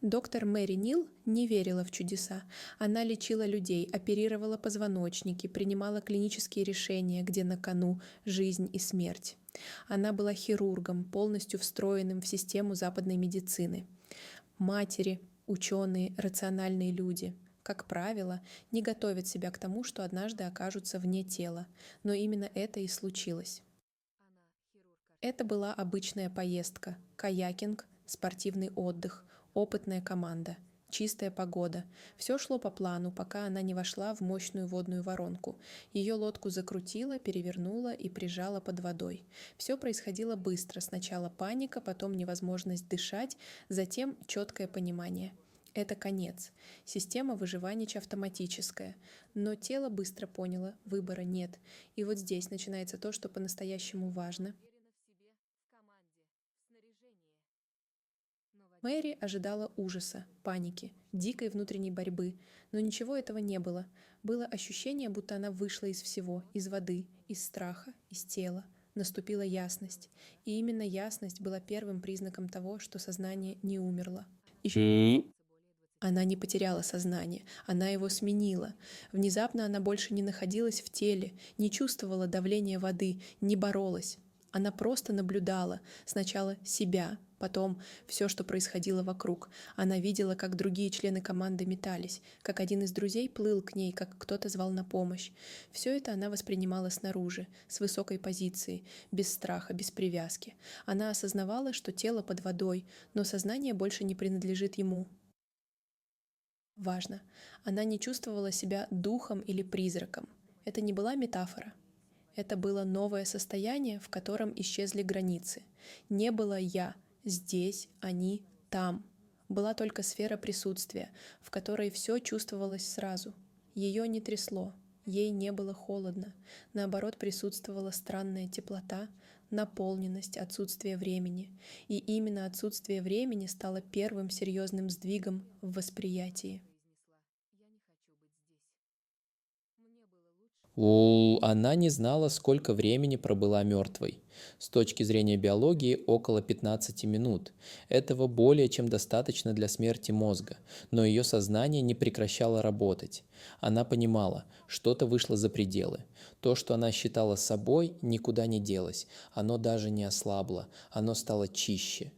Доктор Мэри Нил не верила в чудеса. Она лечила людей, оперировала позвоночники, принимала клинические решения, где на кону жизнь и смерть. Она была хирургом, полностью встроенным в систему западной медицины. Матери, ученые, рациональные люди, как правило, не готовят себя к тому, что однажды окажутся вне тела. Но именно это и случилось. Это была обычная поездка, каякинг, спортивный отдых, опытная команда, чистая погода. Все шло по плану, пока она не вошла в мощную водную воронку. Ее лодку закрутило, перевернуло и прижало под водой. Все происходило быстро. Сначала паника, потом невозможность дышать, затем четкое понимание. Это конец. Система выживания автоматическая. Но тело быстро поняло, выбора нет. И вот здесь начинается то, что по-настоящему важно. Мэри ожидала ужаса, паники, дикой внутренней борьбы, но ничего этого не было. Было ощущение, будто она вышла из всего, из воды, из страха, из тела. Наступила ясность. И именно ясность была первым признаком того, что сознание не умерло. Она не потеряла сознание, она его сменила. Внезапно она больше не находилась в теле, не чувствовала давления воды, не боролась. Она просто наблюдала сначала себя, потом все, что происходило вокруг. Она видела, как другие члены команды метались, как один из друзей плыл к ней, как кто-то звал на помощь. Все это она воспринимала снаружи, с высокой позиции, без страха, без привязки. Она осознавала, что тело под водой, но сознание больше не принадлежит ему. Важно, она не чувствовала себя духом или призраком. Это не была метафора. Это было новое состояние, в котором исчезли границы. Не было «я», здесь, они, там. Была только сфера присутствия, в которой все чувствовалось сразу. Ее не трясло, ей не было холодно. Наоборот, присутствовала странная теплота, наполненность, отсутствие времени. И именно отсутствие времени стало первым серьезным сдвигом в восприятии. Она не знала, сколько времени пробыла мертвой. С точки зрения биологии, около 15 минут. Этого более чем достаточно для смерти мозга, но ее сознание не прекращало работать. Она понимала, что-то вышло за пределы. То, что она считала собой, никуда не делось. Оно даже не ослабло, оно стало чище.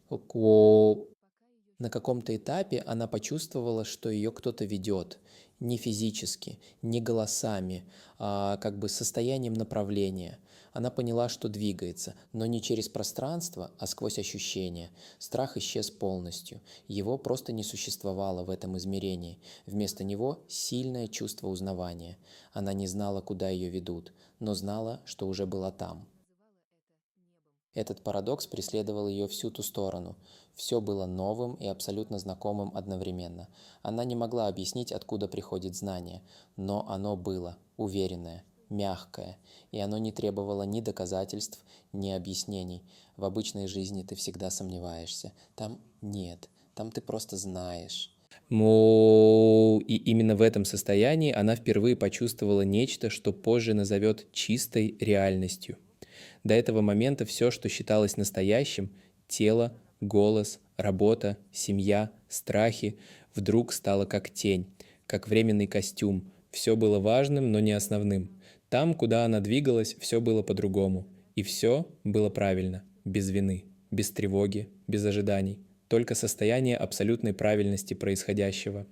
На каком-то этапе она почувствовала, что ее кто-то ведет. Не физически, не голосами, а как бы состоянием направления. Она поняла, что двигается, но не через пространство, а сквозь ощущения. Страх исчез полностью. Его просто не существовало в этом измерении. Вместо него сильное чувство узнавания. Она не знала, куда ее ведут, но знала, что уже была там. Этот парадокс преследовал ее всю ту сторону. Все было новым и абсолютно знакомым одновременно. Она не могла объяснить, откуда приходит знание, но оно было, уверенное, мягкое, и оно не требовало ни доказательств, ни объяснений. В обычной жизни ты всегда сомневаешься. Там нет, там ты просто знаешь. И именно в этом состоянии она впервые почувствовала нечто, что позже назовет чистой реальностью. До этого момента все, что считалось настоящим — тело, голос, работа, семья, страхи — вдруг стало как тень, как временный костюм. Все было важным, но не основным. Там, куда она двигалась, все было по-другому. И все было правильно, без вины, без тревоги, без ожиданий. Только состояние абсолютной правильности происходящего.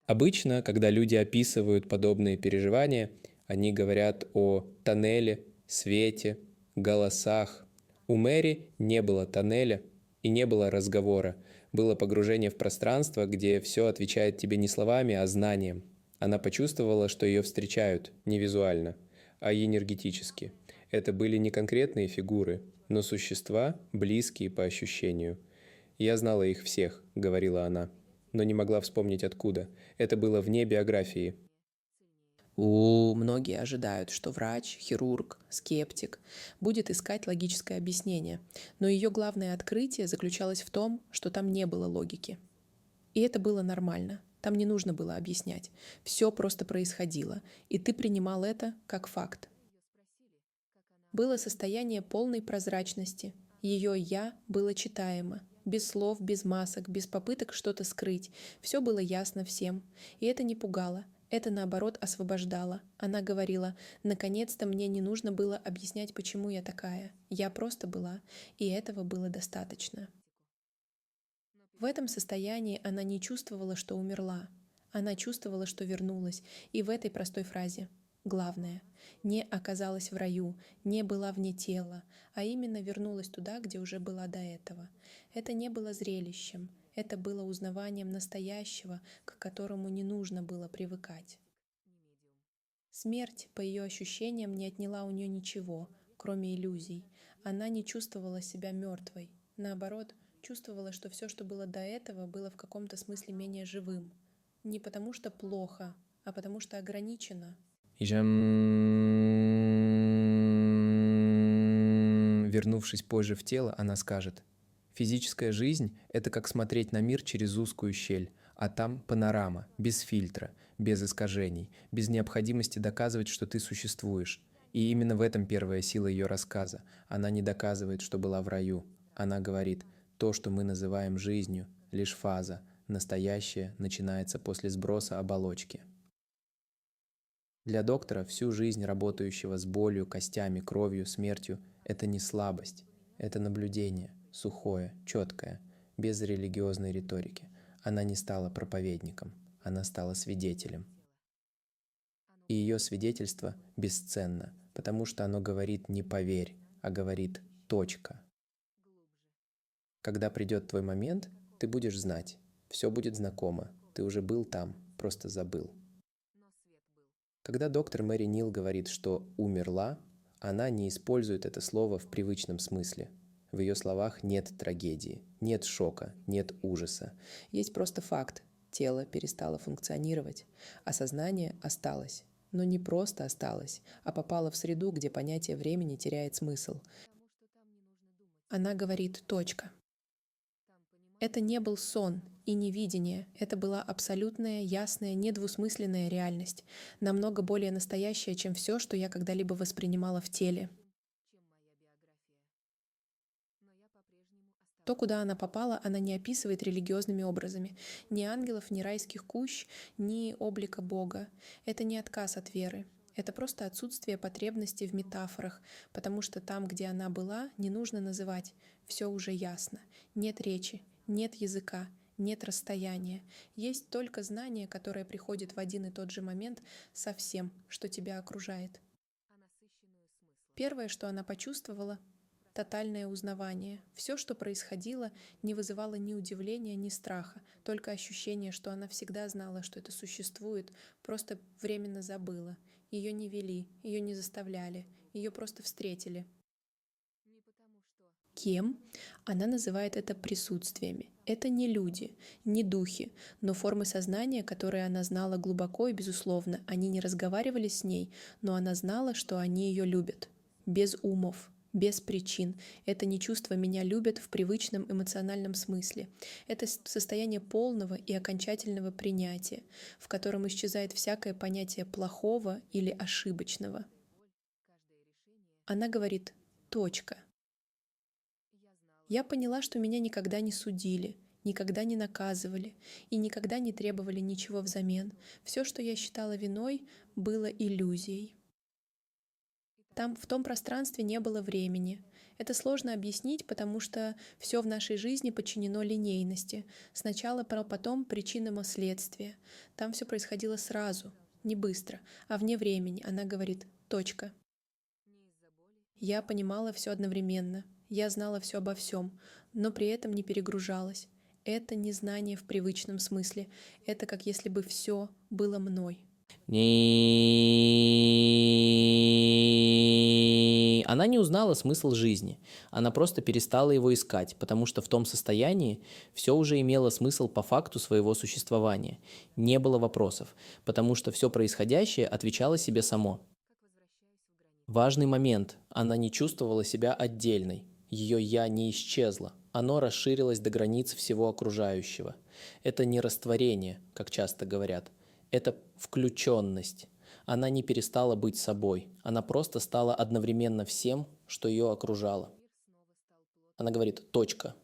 Обычно, когда люди описывают подобные переживания, они говорят о тоннеле, свете, голосах. У Мэри не было тоннеля и не было разговора. Было погружение в пространство, где все отвечает тебе не словами, а знанием. Она почувствовала, что ее встречают не визуально, а энергетически. Это были не конкретные фигуры, но существа, близкие по ощущению. «Я знала их всех», — говорила она, но не могла вспомнить откуда. Это было вне биографии. Многие ожидают, что врач, хирург, скептик будет искать логическое объяснение, но ее главное открытие заключалось в том, что там не было логики. И это было нормально, там не нужно было объяснять. Все просто происходило, и ты принимал это как факт. Было состояние полной прозрачности, Ее «я» было читаемо. Без слов, без масок, без попыток что-то скрыть. Все было ясно всем. И это не пугало. Это, наоборот, освобождало. Она говорила: «Наконец-то мне не нужно было объяснять, почему я такая. Я просто была, и этого было достаточно». В этом состоянии она не чувствовала, что умерла. Она чувствовала, что вернулась. И в этой простой фразе главное: не оказалась в раю, не была вне тела, а именно вернулась туда, где уже была до этого. Это не было зрелищем, это было узнаванием настоящего, к которому не нужно было привыкать. Смерть, по ее ощущениям, не отняла у нее ничего, кроме иллюзий. Она не чувствовала себя мертвой. Наоборот, чувствовала, что все, что было до этого, было в каком-то смысле менее живым. Не потому что плохо, а потому что ограничено. Вернувшись позже в тело, она скажет: «Физическая жизнь — это как смотреть на мир через узкую щель, а там панорама, без фильтра, без искажений, без необходимости доказывать, что ты существуешь». И именно в этом первая сила ее рассказа. Она не доказывает, что была в раю. Она говорит: то, что мы называем жизнью, лишь фаза, настоящее начинается после сброса оболочки. Для доктора, всю жизнь работающего с болью, костями, кровью, смертью, это не слабость, это наблюдение, сухое, четкое, без религиозной риторики. Она не стала проповедником, она стала свидетелем. И ее свидетельство бесценно, потому что оно говорит не «поверь», а говорит «точка». Когда придет твой момент, ты будешь знать, все будет знакомо, ты уже был там, просто забыл. Когда доктор Мэри Нил говорит, что «умерла», она не использует это слово в привычном смысле. В ее словах нет трагедии, нет шока, нет ужаса. Есть просто факт. Тело перестало функционировать, а сознание осталось. Но не просто осталось, а попало в среду, где понятие времени теряет смысл. Она говорит «точка». Это не был сон и не видение, это была абсолютная, ясная, недвусмысленная реальность, намного более настоящая, чем все, что я когда-либо воспринимала в теле. То, куда она попала, она не описывает религиозными образами. Ни ангелов, ни райских кущ, ни облика Бога. Это не отказ от веры. Это просто отсутствие потребности в метафорах, потому что там, где она была, не нужно называть. Все уже ясно. Нет речи, нет языка, нет расстояния. Есть только знание, которое приходит в один и тот же момент со всем, что тебя окружает. Первое, что она почувствовала — тотальное узнавание. Все, что происходило, не вызывало ни удивления, ни страха, только ощущение, что она всегда знала, что это существует, просто временно забыла. Ее не вели, ее не заставляли, ее просто встретили. Кем? Она называет это присутствиями. Это не люди, не духи, но формы сознания, которые она знала глубоко и безусловно. Они не разговаривали с ней, но она знала, что они ее любят. Без умов, без причин. Это не чувство «меня любят» в привычном эмоциональном смысле. Это состояние полного и окончательного принятия, в котором исчезает всякое понятие плохого или ошибочного. Она говорит «точка». Я поняла, что меня никогда не судили, никогда не наказывали и никогда не требовали ничего взамен. Все, что я считала виной, было иллюзией. Там, в том пространстве, не было времени. Это сложно объяснить, потому что все в нашей жизни подчинено линейности. Сначала, потом причинам и следствия. Там все происходило сразу, не быстро, а вне времени. Она говорит «точка». Я понимала все одновременно. Я знала все обо всем, но при этом не перегружалась. Это не знание в привычном смысле. Это как если бы все было мной. Она не узнала смысл жизни. Она просто перестала его искать, потому что в том состоянии все уже имело смысл по факту своего существования. Не было вопросов, потому что все происходящее отвечало себе само. Важный момент. Она не чувствовала себя отдельной. Ее «я» не исчезло. Оно расширилось до границ всего окружающего. Это не растворение, как часто говорят. Это включенность. Она не перестала быть собой. Она просто стала одновременно всем, что ее окружало. Она говорит «точка».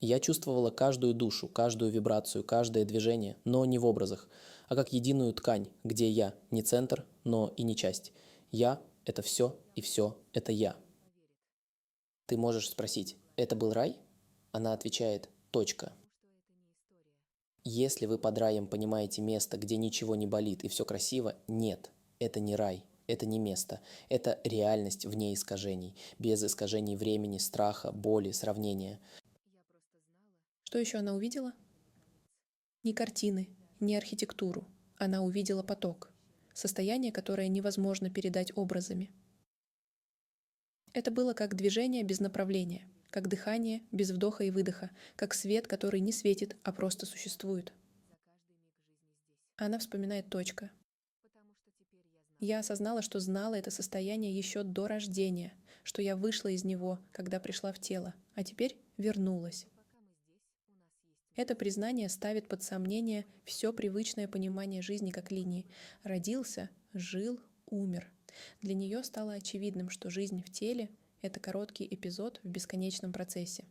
Я чувствовала каждую душу, каждую вибрацию, каждое движение, но не в образах, а как единую ткань, где я не центр, но и не часть. Я — это все, и все — это я. Ты можешь спросить «это был рай?» Она отвечает «точка». Если вы под раем понимаете место, где ничего не болит и все красиво, нет, это не рай, это не место, это реальность вне искажений, без искажений времени, страха, боли, сравнения. Что еще она увидела? Не картины, не архитектуру. Она увидела поток. Состояние, которое невозможно передать образами. Это было как движение без направления, как дыхание без вдоха и выдоха, как свет, который не светит, а просто существует. Она вспоминает точка. Я осознала, что знала это состояние еще до рождения, что я вышла из него, когда пришла в тело, а теперь вернулась. Это признание ставит под сомнение все привычное понимание жизни как линии. Родился, жил, умер. Для нее стало очевидным, что жизнь в теле — это короткий эпизод в бесконечном процессе,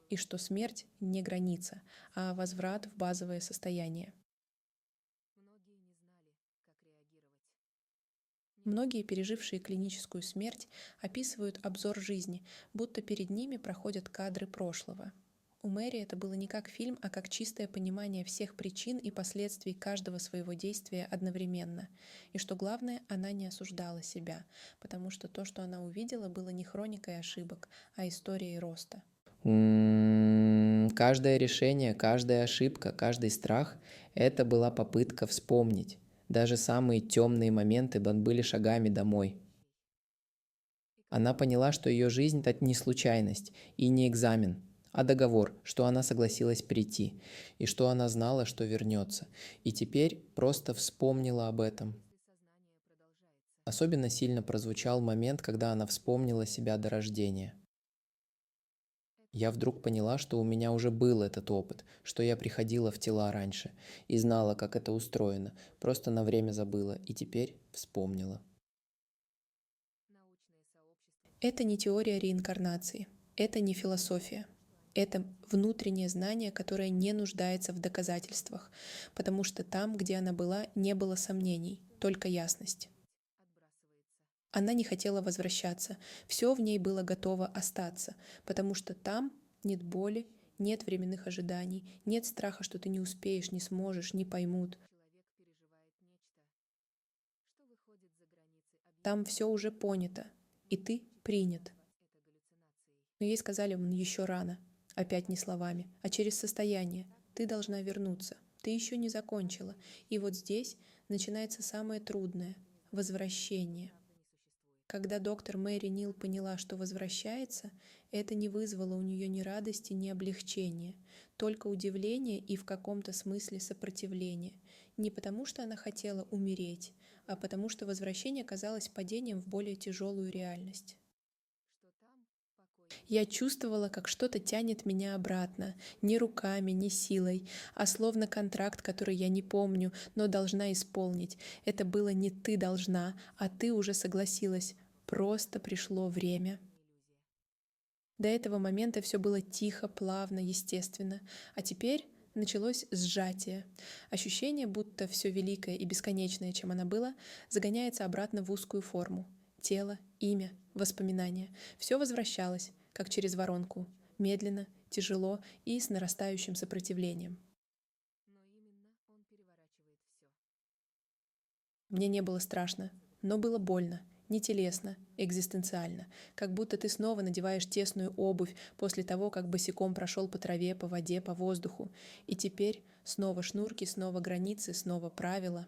и что смерть не граница, а возврат в базовое состояние. Многие, пережившие клиническую смерть, описывают обзор жизни, будто перед ними проходят кадры прошлого. У Мэри это было не как фильм, а как чистое понимание всех причин и последствий каждого своего действия одновременно. И что главное, она не осуждала себя, потому что то, что она увидела, было не хроникой ошибок, а историей роста. Каждое решение, каждая ошибка, каждый страх — это была попытка вспомнить. Даже самые темные моменты были шагами домой. Она поняла, что ее жизнь — это не случайность и не экзамен, а договор, что она согласилась прийти, и что она знала, что вернется, и теперь просто вспомнила об этом. Особенно сильно прозвучал момент, когда она вспомнила себя до рождения. Я вдруг поняла, что у меня уже был этот опыт, что я приходила в тела раньше и знала, как это устроено, просто на время забыла и теперь вспомнила. Это не теория реинкарнации, это не философия. Это внутреннее знание, которое не нуждается в доказательствах, потому что там, где она была, не было сомнений, только ясность. Она не хотела возвращаться, все в ней было готово остаться, потому что там нет боли, нет временных ожиданий, нет страха, что ты не успеешь, не сможешь, не поймут. Там все уже понято, и ты принят. Но ей сказали еще рано, опять не словами, а через состояние. Ты должна вернуться, ты еще не закончила. И вот здесь начинается самое трудное — возвращение. Когда доктор Мэри Нил поняла, что возвращается, это не вызвало у нее ни радости, ни облегчения, только удивление и в каком-то смысле сопротивление. Не потому, что она хотела умереть, а потому, что возвращение казалось падением в более тяжелую реальность. Я чувствовала, как что-то тянет меня обратно, не руками, не силой, а словно контракт, который я не помню, но должна исполнить. Это было не ты должна, а ты уже согласилась. Просто пришло время. До этого момента все было тихо, плавно, естественно, а теперь началось сжатие. Ощущение, будто все великое и бесконечное, чем оно было, загоняется обратно в узкую форму. Тело, имя, воспоминания. Все возвращалось, как через воронку, медленно, тяжело и с нарастающим сопротивлением. Мне не было страшно, но было больно, не телесно, экзистенциально, как будто ты снова надеваешь тесную обувь после того, как босиком прошел по траве, по воде, по воздуху, и теперь снова шнурки, снова границы, снова правила.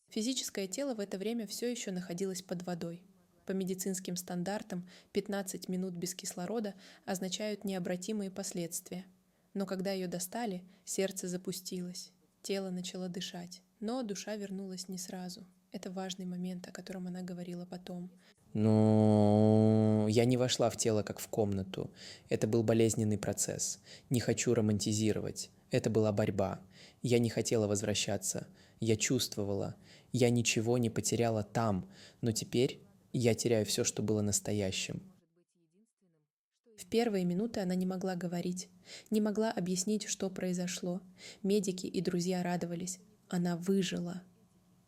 Физическое тело в это время все еще находилось под водой. По медицинским стандартам 15 минут без кислорода означают необратимые последствия. Но когда ее достали, сердце запустилось, тело начало дышать. Но душа вернулась не сразу. Это важный момент, о котором она говорила потом. Но я не вошла в тело как в комнату. Это был болезненный процесс. Не хочу романтизировать. Это была борьба. Я не хотела возвращаться. Я чувствовала. Я ничего не потеряла там. Но теперь я теряю все, что было настоящим. В первые минуты она не могла говорить, не могла объяснить, что произошло. Медики и друзья радовались. Она выжила.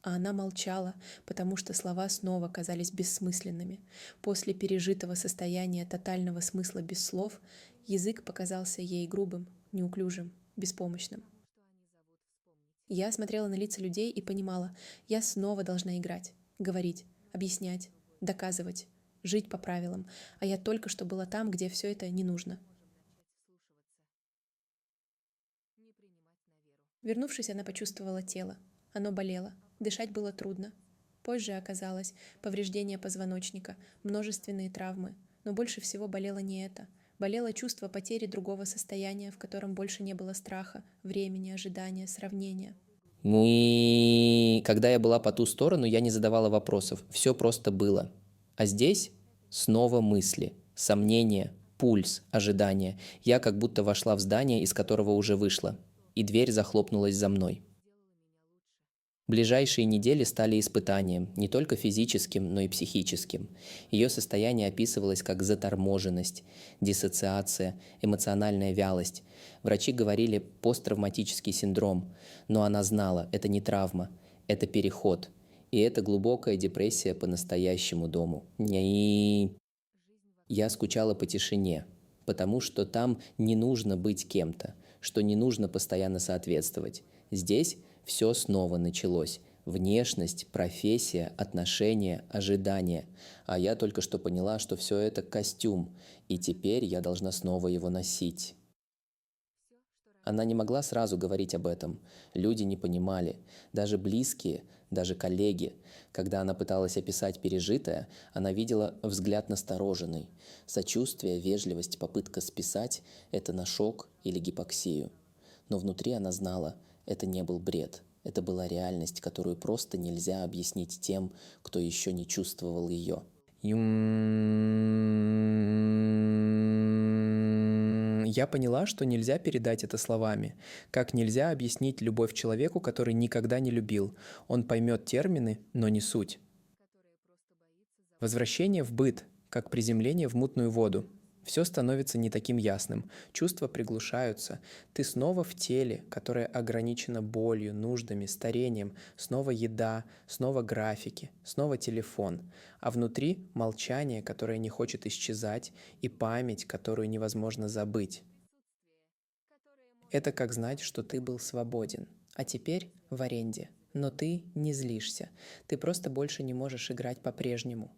А она молчала, потому что слова снова казались бессмысленными. После пережитого состояния тотального смысла без слов язык показался ей грубым, неуклюжим, беспомощным. Я смотрела на лица людей и понимала, я снова должна играть, говорить, объяснять, доказывать, жить по правилам, а я только что была там, где все это не нужно. Вернувшись, она почувствовала тело. Оно болело, дышать было трудно. Позже оказалось повреждение позвоночника, множественные травмы. Но больше всего болело не это. Болело чувство потери другого состояния, в котором больше не было страха, времени, ожидания, сравнения. Когда я была по ту сторону, я не задавала вопросов. Все просто было. А здесь снова мысли, сомнения, пульс, ожидание. Я как будто вошла в здание, из которого уже вышла. И дверь захлопнулась за мной. Ближайшие недели стали испытанием, не только физическим, но и психическим. Ее состояние описывалось как заторможенность, диссоциация, эмоциональная вялость. Врачи говорили посттравматический синдром, но она знала, это не травма, это переход. И это глубокая депрессия по настоящему дому. Я скучала по тишине, потому что там не нужно быть кем-то, что не нужно постоянно соответствовать. Здесь все снова началось. Внешность, профессия, отношения, ожидания. А я только что поняла, что все это костюм, и теперь я должна снова его носить. Она не могла сразу говорить об этом. Люди не понимали. Даже близкие, даже коллеги. Когда она пыталась описать пережитое, она видела взгляд настороженный. Сочувствие, вежливость, попытка списать – это на шок или гипоксию. Но внутри она знала – это не был бред. Это была реальность, которую просто нельзя объяснить тем, кто еще не чувствовал ее. Я поняла, что нельзя передать это словами. Как нельзя объяснить любовь человеку, который никогда не любил. Он поймет термины, но не суть. Возвращение в быт, как приземление в мутную воду. Все становится не таким ясным, чувства приглушаются. Ты снова в теле, которое ограничено болью, нуждами, старением, снова еда, снова графики, снова телефон. А внутри молчание, которое не хочет исчезать, и память, которую невозможно забыть. Это как знать, что ты был свободен, а теперь в аренде. Но ты не злишься, ты просто больше не можешь играть по-прежнему.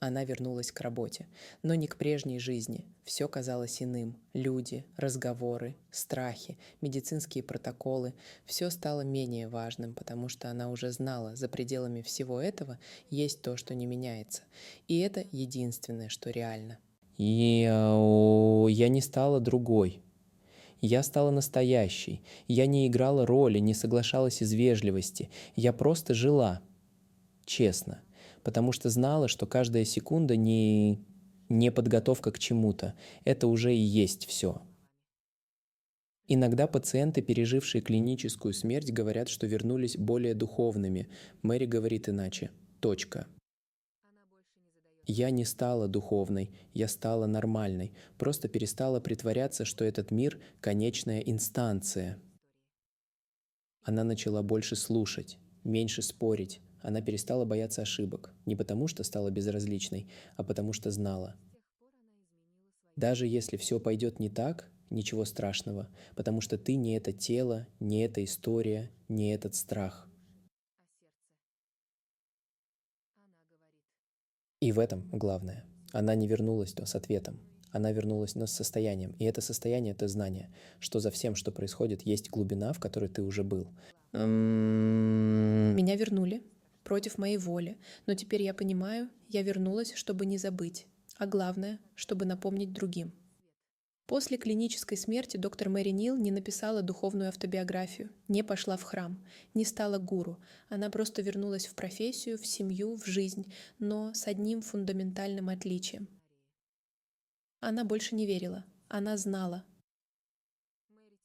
Она вернулась к работе, но не к прежней жизни. Все казалось иным. Люди, разговоры, страхи, медицинские протоколы. Все стало менее важным, потому что она уже знала, за пределами всего этого есть то, что не меняется. И это единственное, что реально. Я не стала другой. Я стала настоящей. Я не играла роли, не соглашалась из вежливости. Я просто жила. Честно. Потому что знала, что каждая секунда не подготовка к чему-то. Это уже и есть все. Иногда пациенты, пережившие клиническую смерть, говорят, что вернулись более духовными. Мэри говорит иначе. Точка. Я не стала духовной, я стала нормальной, просто перестала притворяться, что этот мир – конечная инстанция. Она начала больше слушать, меньше спорить. Она перестала бояться ошибок. Не потому, что стала безразличной, а потому, что знала. Даже если все пойдет не так, ничего страшного, потому что ты не это тело, не эта история, не этот страх. И в этом главное. Она не вернулась, но с ответом. Она вернулась, но с состоянием. И это состояние — это знание, что за всем, что происходит, есть глубина, в которой ты уже был. Меня вернули против моей воли, но теперь я понимаю, я вернулась, чтобы не забыть, а главное, чтобы напомнить другим. После клинической смерти доктор Мэри Нил не написала духовную автобиографию, не пошла в храм, не стала гуру. Она просто вернулась в профессию, в семью, в жизнь, но с одним фундаментальным отличием. Она больше не верила, она знала.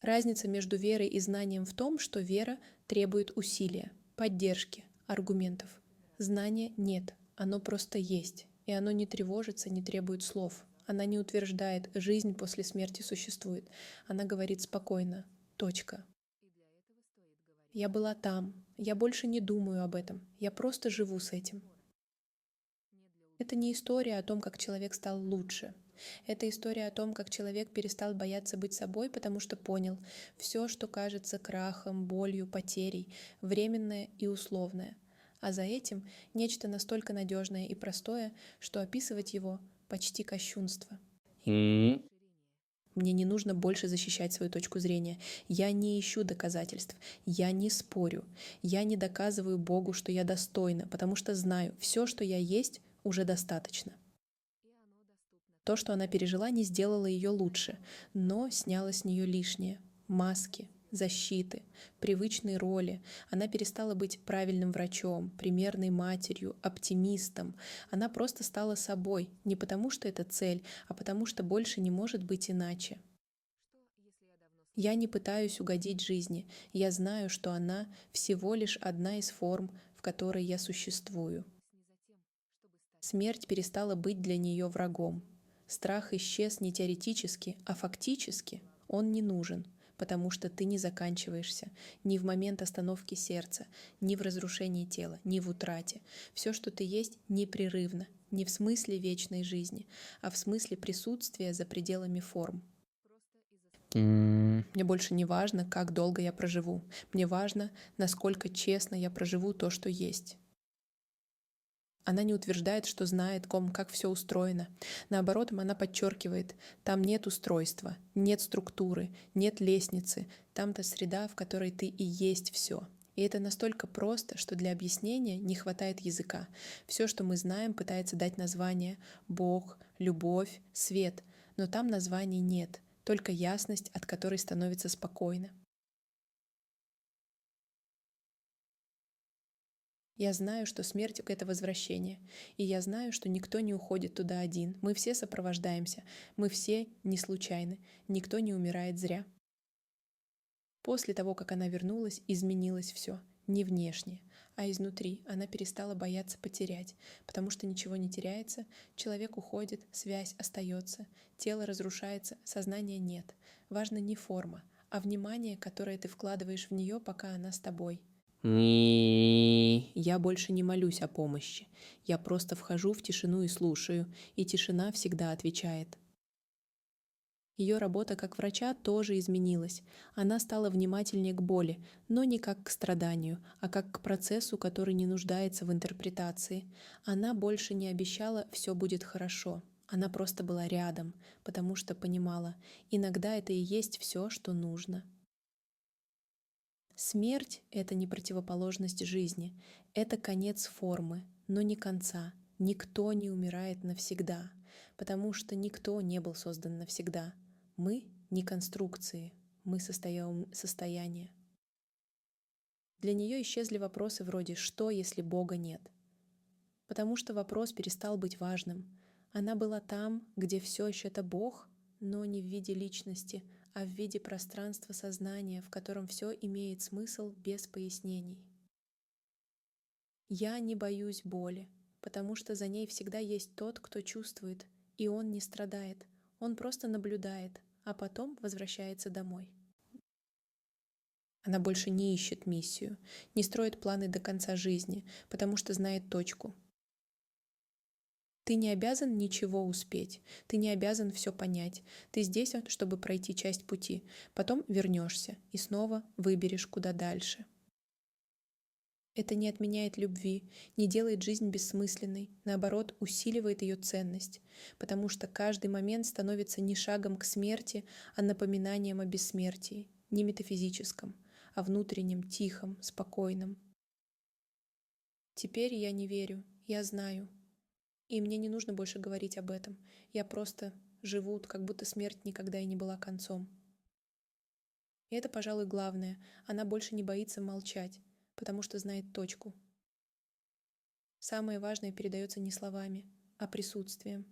Разница между верой и знанием в том, что вера требует усилия, поддержки, аргументов. Знания нет, оно просто есть, и оно не тревожится, не требует слов. Она не утверждает, жизнь после смерти существует. Она говорит спокойно. Точка. Я была там. Я больше не думаю об этом. Я просто живу с этим. Это не история о том, как человек стал лучше. Это история о том, как человек перестал бояться быть собой, потому что понял, все, что кажется крахом, болью, потерей, временное и условное. А за этим нечто настолько надежное и простое, что описывать его почти кощунство. Мне не нужно больше защищать свою точку зрения. Я не ищу доказательств. Я не спорю. Я не доказываю Богу, что я достойна, потому что знаю, все, что я есть, уже достаточно. То, что она пережила, не сделало ее лучше, но сняло с нее лишнее. Маски, защиты, привычные роли. Она перестала быть правильным врачом, примерной матерью, оптимистом. Она просто стала собой, не потому что это цель, а потому что больше не может быть иначе. Я не пытаюсь угодить жизни. Я знаю, что она всего лишь одна из форм, в которой я существую. Смерть перестала быть для нее врагом. Страх исчез не теоретически, а фактически. Он не нужен, потому что ты не заканчиваешься ни в момент остановки сердца, ни в разрушении тела, ни в утрате. Все, что ты есть, непрерывно, не в смысле вечной жизни, а в смысле присутствия за пределами форм. Мне больше не важно, как долго я проживу. Мне важно, насколько честно я проживу то, что есть. Она не утверждает, что знает, как все устроено. Наоборот, она подчеркивает, там нет устройства, нет структуры, нет лестницы. Там-то среда, в которой ты и есть все. И это настолько просто, что для объяснения не хватает языка. Все, что мы знаем, пытается дать название Бог, любовь, свет. Но там названий нет, только ясность, от которой становится спокойно. Я знаю, что смерть — это возвращение. И я знаю, что никто не уходит туда один. Мы все сопровождаемся. Мы все не случайны. Никто не умирает зря. После того, как она вернулась, изменилось все. Не внешне, а изнутри. Она перестала бояться потерять. Потому что ничего не теряется, человек уходит, связь остается, тело разрушается, сознания нет. Важна не форма, а внимание, которое ты вкладываешь в нее, пока она с тобой. Я больше не молюсь о помощи. Я просто вхожу в тишину и слушаю, и тишина всегда отвечает. Ее работа как врача тоже изменилась. Она стала внимательнее к боли, но не как к страданию, а как к процессу, который не нуждается в интерпретации. Она больше не обещала «все будет хорошо». Она просто была рядом, потому что понимала, иногда это и есть все, что нужно. Смерть — это не противоположность жизни, это конец формы, но не конца. Никто не умирает навсегда, потому что никто не был создан навсегда. Мы не конструкции, мы состояние. Для нее исчезли вопросы вроде «что, если Бога нет?», потому что вопрос перестал быть важным. Она была там, где все еще это Бог, но не в виде личности, а в виде пространства сознания, в котором все имеет смысл без пояснений. Я не боюсь боли, потому что за ней всегда есть тот, кто чувствует, и он не страдает, он просто наблюдает, а потом возвращается домой. Она больше не ищет миссию, не строит планы до конца жизни, потому что знает точку. Ты не обязан ничего успеть, ты не обязан все понять. Ты здесь, чтобы пройти часть пути, потом вернешься и снова выберешь, куда дальше. Это не отменяет любви, не делает жизнь бессмысленной, наоборот, усиливает ее ценность, потому что каждый момент становится не шагом к смерти, а напоминанием о бессмертии, не метафизическом, а внутреннем, тихом, спокойном. Теперь я не верю, я знаю. И мне не нужно больше говорить об этом. Я просто живу, как будто смерть никогда и не была концом. И это, пожалуй, главное. Она больше не боится молчать, потому что знает точку. Самое важное передается не словами, а присутствием.